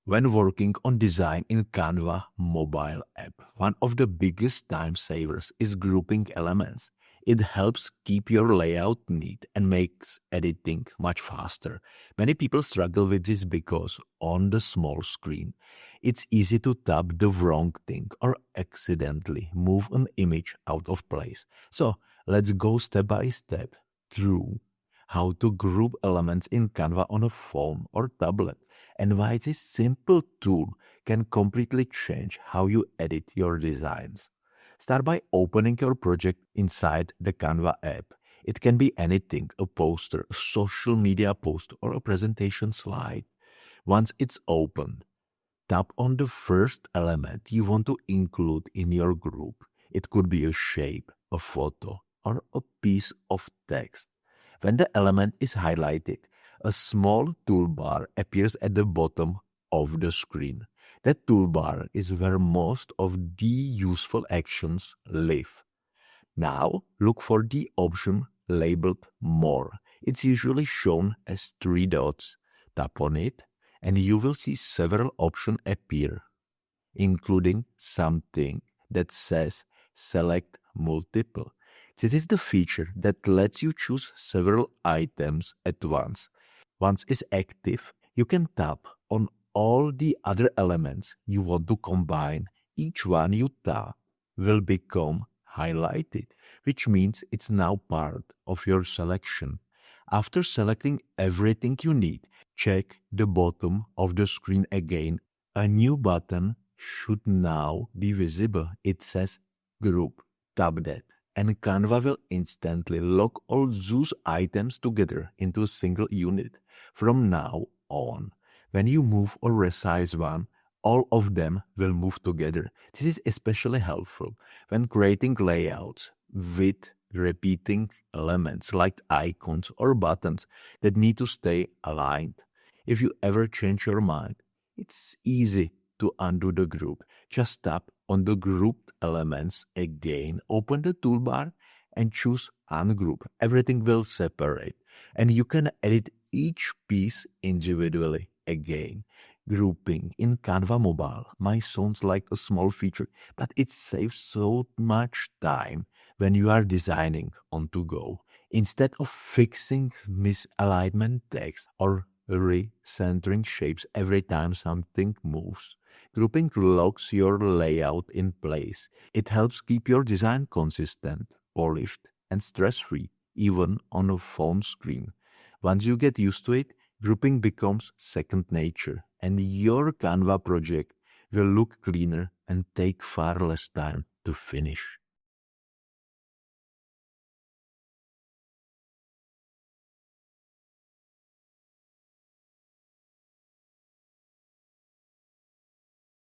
When working on design in Canva mobile app, one of the biggest time savers is grouping elements. It helps keep your layout neat and makes editing much faster. Many people struggle with this because on the small screen, it's easy to tap the wrong thing or accidentally move an image out of place. So let's go step by step through how to group elements in Canva on a phone or tablet, and why this simple tool can completely change how you edit your designs. Start by opening your project inside the Canva app. It can be anything, a poster, a social media post, or a presentation slide. Once it's opened, tap on the first element you want to include in your group. It could be a shape, a photo, or a piece of text. When the element is highlighted, a small toolbar appears at the bottom of the screen. That toolbar is where most of the useful actions live. Now look for the option labeled More. It's usually shown as 3 dots. Tap on it and you will see several options appear, including something that says Select Multiple. This is the feature that lets you choose several items at once. Once it's active, you can tap on all the other elements you want to combine. Each one you tap will become highlighted, which means it's now part of your selection. After selecting everything you need, check the bottom of the screen again. A new button should now be visible. It says Group. Tap that, and Canva will instantly lock all those items together into a single unit. From now on, when you move or resize one, all of them will move together. This is especially helpful when creating layouts with repeating elements like icons or buttons that need to stay aligned. If you ever change your mind, it's easy to undo the group. Just tap on the grouped elements again, open the toolbar and choose Ungroup. Everything will separate and you can edit each piece individually again. Grouping in Canva Mobile might sound like a small feature, but it saves so much time when you are designing on to go. Instead of fixing misalignment text or recentering shapes every time something moves, grouping locks your layout in place. It helps keep your design consistent, polished, and stress-free, even on a phone screen. Once you get used to it, grouping becomes second nature, and your Canva project will look cleaner and take far less time to finish.